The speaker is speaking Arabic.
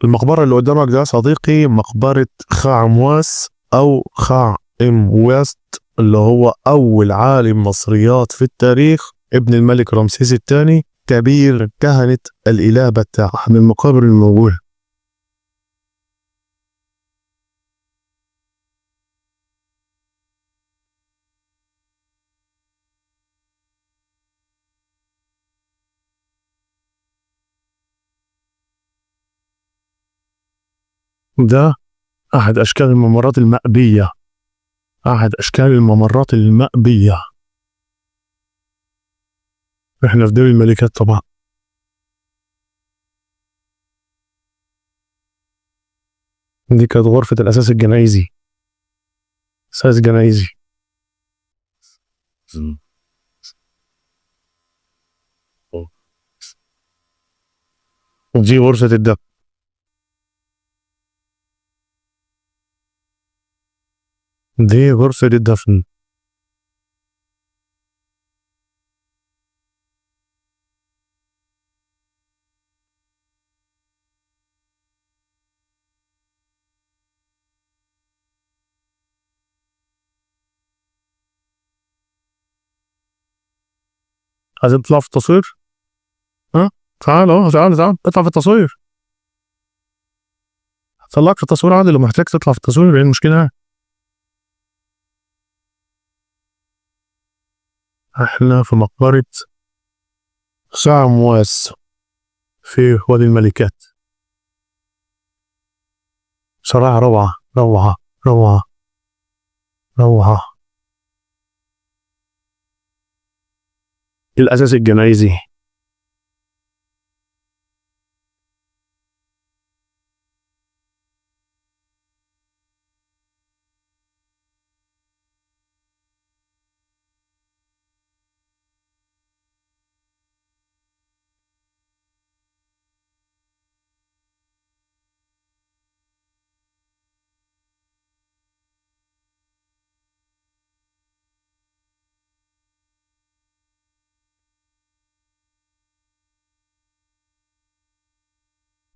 المقبرة اللي قدامك ده صديقي مقبرة خاعمواس أو خاعمواست، اللي هو أول عالم مصريات في التاريخ، ابن الملك رمسيس الثاني، كبير كهنة الإله بتاع، من المقابر الموجودة. ده أحد أشكال الممرات المأبية، أحد أشكال الممرات المأبية. إحنا في دير الملكات طبعا. دي كانت غرفة الأساس الجنائزي، أساس جنائزي. دي غرفة الدفن. دي غرفة الدفن. عايز تطلع في التصوير؟ ها؟ تعال تعال اطلع في التصوير. هطلعك في التصوير عادي، لو محتاج تطلع في التصوير ايه المشكلة؟ احنا في مقبرة خاعمواس في وادي الملكات. صراحة روعة روعة روعة روعة. الأساس الجنائزي.